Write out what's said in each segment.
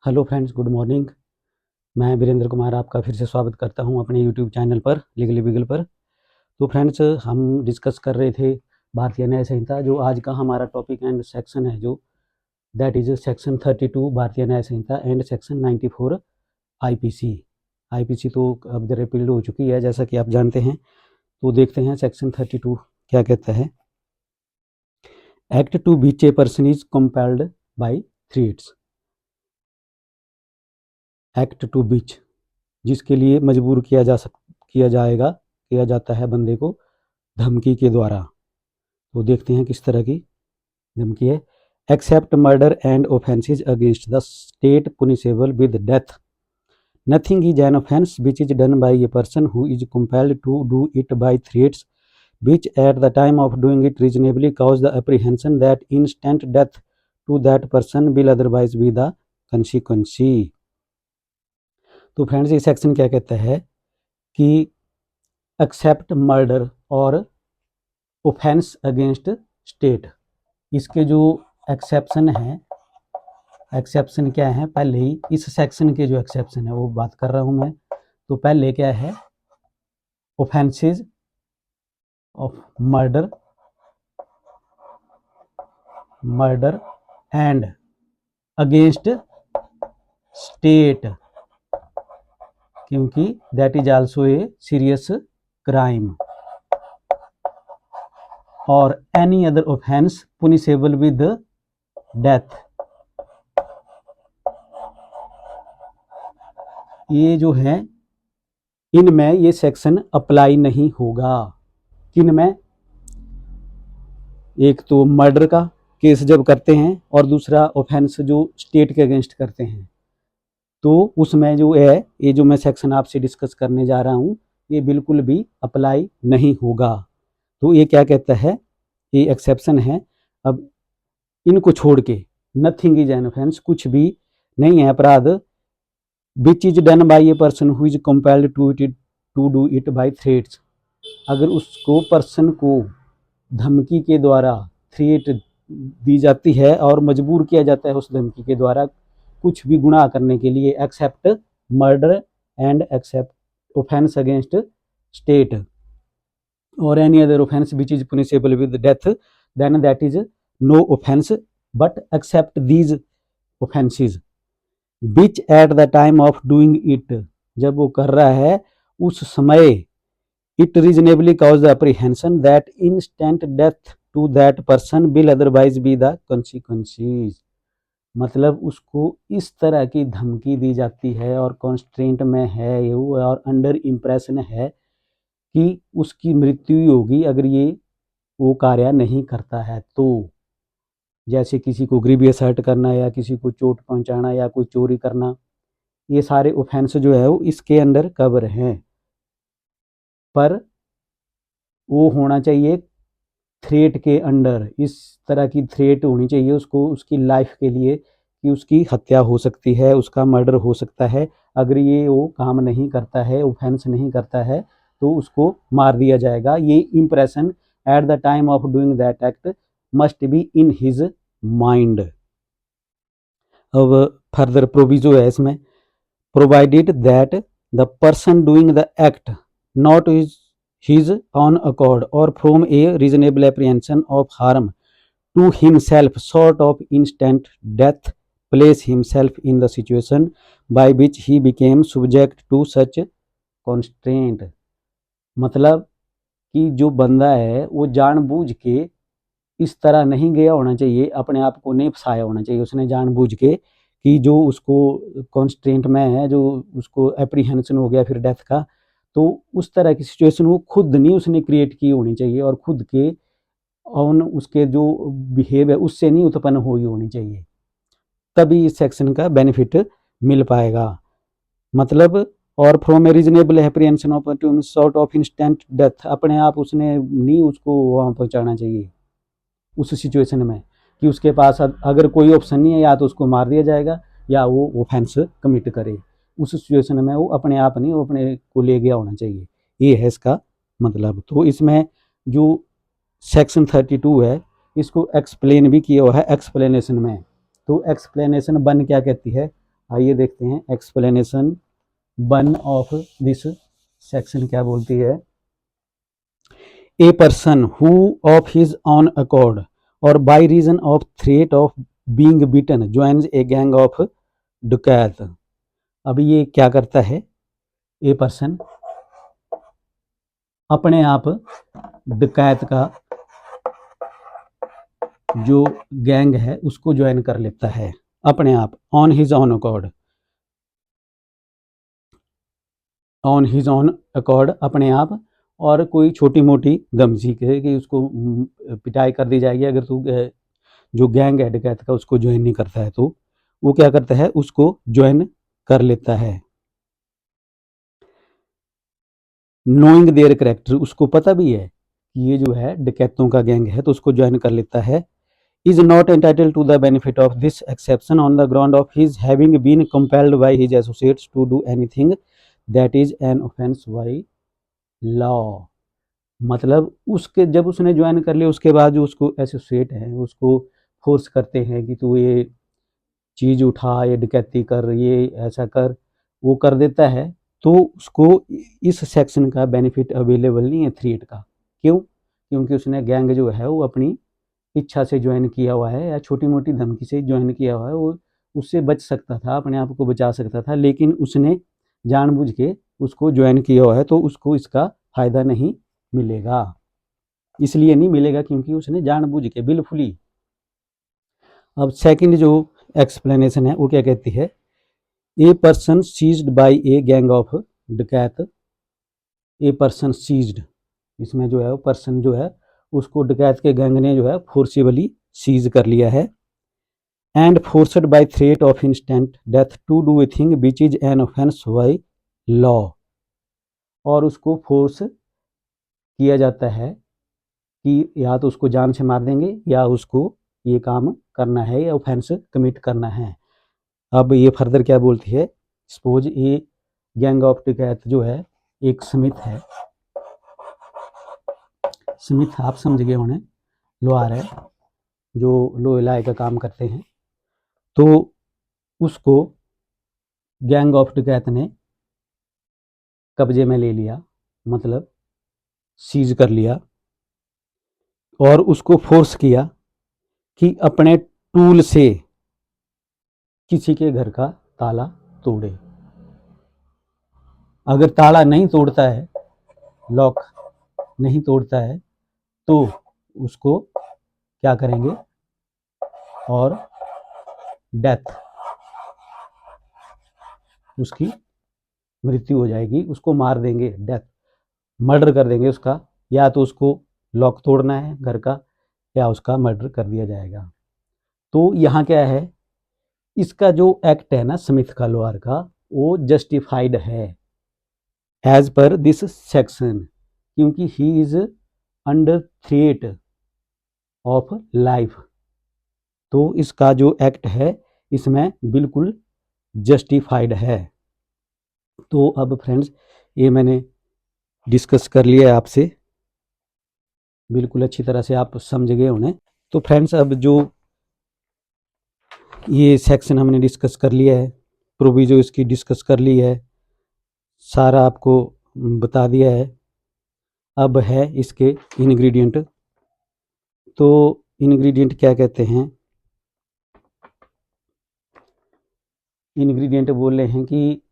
Hello friends, good morning. मैं वीरेंद्र कुमार आपका फिर से स्वागत करता हूं अपने यूट्यूब चैनल पर लीगली बिगल पर। तो फ्रेंड्स, हम डिस्कस कर रहे थे भारतीय न्याय संहिता। जो आज का हमारा टॉपिक एंड सेक्शन है, जो दैट इज सेक्शन 32 भारतीय न्याय संहिता एंड सेक्शन 94 आईपीसी। आईपीसी तो अब रिपील्ड हो चुकी है, जैसा कि आप जानते हैं। तो देखते हैं सेक्शन 32 क्या कहता है। Act to which a person is compelled by threats. Act to which, जिसके लिए मजबूर किया जाता है बंदे को धमकी के द्वारा। तो देखते हैं किस तरह की धमकी है। Except murder and offences against the state punishable with death. Nothing is an offence which is done by a person who is compelled to do it by threats which at the time of doing it reasonably cause the apprehension that instant death to that person will otherwise be the consequence। तो friends, ये section क्या कहता है कि accept murder और offence against state, इसके जो exception है, एक्सेप्शन क्या है, पहले ही इस सेक्शन के जो एक्सेप्शन है वो बात कर रहा हूं मैं। तो पहले क्या है, offences of murder and against state, क्योंकि that is also a serious crime, और any other offence punishable with death. ये जो है, इनमें ये सेक्शन अप्लाई नहीं होगा। किन में? एक तो मर्डर का केस जब करते हैं, और दूसरा ऑफेंस जो स्टेट के अगेंस्ट करते हैं, तो उसमें जो है, ये जो मैं सेक्शन आपसे डिस्कस करने जा रहा हूँ, ये बिल्कुल भी अप्लाई नहीं होगा। तो ये क्या कहता है, ये एक्सेप्शन है। अब इनको छोड़ के नथिंग इज एन ऑफेंस, कुछ भी नहीं है अपराध, which is done by a person who is compelled to do it by threats. अगर उसको पर्सन को धमकी के द्वारा, थ्रेट दी जाती है और मजबूर किया जाता है उस धमकी के द्वारा कुछ भी गुनाह करने के लिए, except murder and except offence against state और any other offence which is punishable with death, then that is no offence but except these offences which at the time of doing it, जब वो कर रहा है उस समय, it reasonably cause the apprehension that instant death to that person will otherwise be the consequences. मतलब उसको इस तरह की धमकी दी जाती है और कॉन्स्ट्रेंट में है और अंडर इम्प्रेशन है कि उसकी मृत्यु होगी अगर ये वो कार्य नहीं करता है। तो जैसे किसी को ग्रीवियस हर्ट करना, या किसी को चोट पहुंचाना, या कोई चोरी करना, ये सारे ऑफेंस जो है वो इसके अंडर कवर हैं। पर वो होना चाहिए थ्रेट के अंडर, इस तरह की थ्रेट होनी चाहिए उसको उसकी लाइफ के लिए, कि उसकी हत्या हो सकती है, उसका मर्डर हो सकता है। अगर ये वो काम नहीं करता है, ऑफेंस नहीं करता है, तो उसको मार दिया जाएगा। ये impression eight the time of doing that act must be in his mind. अब फर्दर प्रोविजो है इसमें, provided that the person doing the act not is his own accord or from a reasonable apprehension of harm to himself short of instant death place himself in the situation by which he became subject to such constraint। मतलब कि जो बंदा है वो जानबूझ के इस तरह नहीं गया होना चाहिए, अपने आप को नहीं फंसाया होना चाहिए उसने जानबूझ के, कि जो उसको कॉन्स्ट्रेंट में है, जो उसको एप्रीहेंशन हो गया फिर डेथ का, तो उस तरह की सिचुएशन वो खुद नहीं उसने क्रिएट की होनी चाहिए, और खुद के ऑन उसके जो बिहेव है उससे नहीं उत्पन्न हुई होनी चाहिए, तभी इस सेक्शन का बेनिफिट मिल पाएगा। मतलब, और from A reasonable apprehension of sort of instant death, अपने आप उसने नहीं उसको वहाँ पहुँचाना चाहिए उस सिचुएशन में, कि उसके पास अगर कोई ऑप्शन नहीं है, या तो उसको मार दिया जाएगा या वो ऑफेंस कमिट करे। उस सिचुएशन में वो अपने आप नहीं, वो अपने को ले गया होना चाहिए, ये है इसका मतलब। तो इसमें जो सेक्शन 32 है, इसको एक्सप्लेन भी किया हुआ है एक्सप्लेनेशन में। तो एक्सप्लेनेशन 1 क्या कहती है, आइए देखते हैं एक्सप्लेनेशन 1 ऑफ दिस सेक्शन क्या बोलती है। A person who of his own accord और by reason of threat of being beaten joins a gang of dacoit. अब ये क्या करता है, ए पर्सन अपने आप डकैत का जो गैंग है उसको ज्वाइन कर लेता है अपने आप, on his own accord, on his own accord अपने आप, और कोई छोटी मोटी धमकी के कि उसको पिटाई कर दी जाएगी अगर तू जो गैंग है डकैत का उसको ज्वाइन नहीं करता है, तो वो क्या करता है, उसको ज्वाइन कर लेता है। नोइंग देयर करेक्टर, उसको पता भी है कि ये जो है डकैतों का गैंग है, तो उसको ज्वाइन कर लेता है। Is not entitled to the benefit of this exception on the ground of his having been compelled by his associates to do anything that is an offence by law. मतलब उसके जब उसने ज्वाइन कर लिया उसके बाद जो उसको एसोसिएट है उसको फोर्स करते हैं कि तू ये चीज़ उठा, ये डकैती कर, ये ऐसा कर, वो कर देता है, तो उसको इस सेक्शन का बेनिफिट अवेलेबल नहीं है थ्रेट का। क्यों? क्योंकि उसने गैंग जो है वो अपनी इच्छा से ज्वाइन किया हुआ है या छोटी मोटी धमकी से ज्वाइन किया हुआ है, वो उससे बच सकता था, अपने आप को बचा सकता था, लेकिन उसने जानबूझ के उसको ज्वाइन किया हुआ है, तो उसको इसका फ़ायदा नहीं मिलेगा। इसलिए नहीं मिलेगा क्योंकि उसने जानबूझ के बिल्कुल। अब सेकंड जो एक्सप्लेनेशन है वो क्या कहती है, a person seized by a gang of dacoit. A person seized, इसमें जो है वो पर्सन जो है उसको डकैत के गैंग ने जो है फोर्सिबली सीज कर लिया है। And forced by threat of instant death to do a thing which is an offence by law, और उसको फोर्स किया जाता है कि या तो उसको जान से मार देंगे या उसको ये काम करना है या ऑफेंस कमिट करना है। अब ये फर्दर क्या बोलती है, सपोज ये गैंग ऑफ डकैत जो है एक स्मिथ है, स्मिथ आप समझ गए होने, लोहार है जो लोहे लाए का काम करते हैं, तो उसको गैंग ऑफ डकैत ने कब्जे में ले लिया, मतलब सीज कर लिया, और उसको फोर्स किया कि अपने टूल से किसी के घर का ताला तोड़े। अगर ताला नहीं तोड़ता है, लॉक नहीं तोड़ता है, तो उसको क्या करेंगे, और डेथ, उसकी मृत्यु हो जाएगी, उसको मार देंगे, डेथ, मर्डर कर देंगे उसका, या तो उसको लॉक तोड़ना है घर का या उसका मर्डर कर दिया जाएगा। तो यहाँ क्या है, इसका जो एक्ट है ना स्मिथ का लोहार का, वो जस्टिफाइड है एज पर दिस सेक्शन, क्योंकि he is under threat of life, तो इसका जो एक्ट है इसमें बिल्कुल जस्टिफाइड है। तो अब फ्रेंड्स ये मैंने डिस्कस कर लिया है आपसे, बिल्कुल अच्छी तरह से आप समझ गए उन्हें। तो फ्रेंड्स अब जो ये सेक्शन हमने डिस्कस कर लिया है, प्रोविजो इसकी डिस्कस कर ली है, सारा आपको बता दिया है। अब है इसके इंग्रेडिएंट, तो इंग्रेडिएंट क्या कहते हैं, इंग्रेडिएंट बोल रहे हैं कि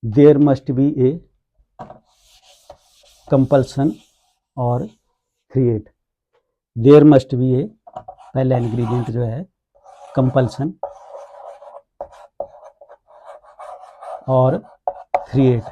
there must be a compulsion और create. There must be a, पहला इंग्रेडिएंट जो है कंपल्सन और क्रिएट,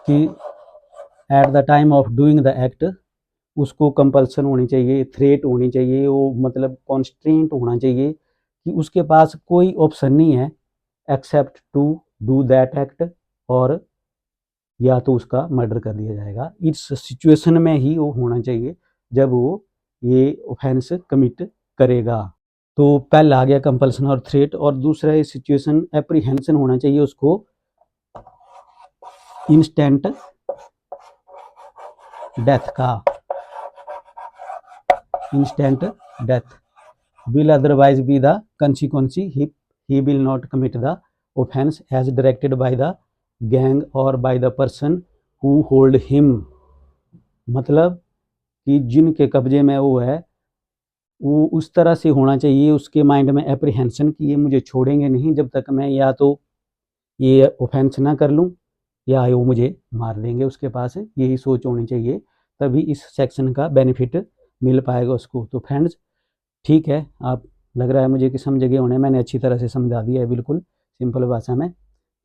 कि at the time of doing the act उसको कंपल्सन होनी चाहिए, थ्रेट होनी चाहिए, वो मतलब कॉन्स्ट्रेंट होना चाहिए कि उसके पास कोई ऑप्शन नहीं है except to do that act, और या तो उसका मर्डर कर दिया जाएगा। इस सिचुएशन में ही वो होना चाहिए जब वो ये ऑफेंस कमिट करेगा। तो पहला आ गया कंपल्सन और थ्रेट, और दूसरा सिचुएशन एप्रीहेंशन होना चाहिए उसको इंस्टेंट डेथ का, instant death, will otherwise be the consequence if he will not commit the offense as directed by the gang or by the person who hold him। मतलब कि जिनके कब्जे में वो है, वो उस तरह से होना चाहिए उसके माइंड में एप्रीहेंशन कि ये मुझे छोड़ेंगे नहीं जब तक मैं या तो ये ऑफेंस ना कर लूँ या वो मुझे मार देंगे। उसके पास यही सोच होनी चाहिए, तभी इस सेक्शन का बेनिफिट मिल पाएगा उसको। तो फ्रेंड्स ठीक है, आप लग रहा है मुझे कि समझ गए होने, मैंने अच्छी तरह से समझा दिया है बिल्कुल सिंपल भाषा में।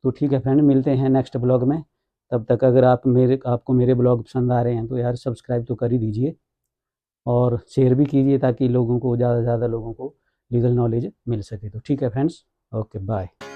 तो ठीक है फ्रेंड, मिलते हैं नेक्स्ट ब्लॉग में। तब तक अगर आपको मेरे ब्लॉग पसंद आ रहे हैं तो यार सब्सक्राइब तो कर ही दीजिए और शेयर भी कीजिए ताकि लोगों को ज़्यादा से ज़्यादा लोगों को लीगल नॉलेज मिल सके। तो ठीक है फ्रेंड्स, ओके बाय।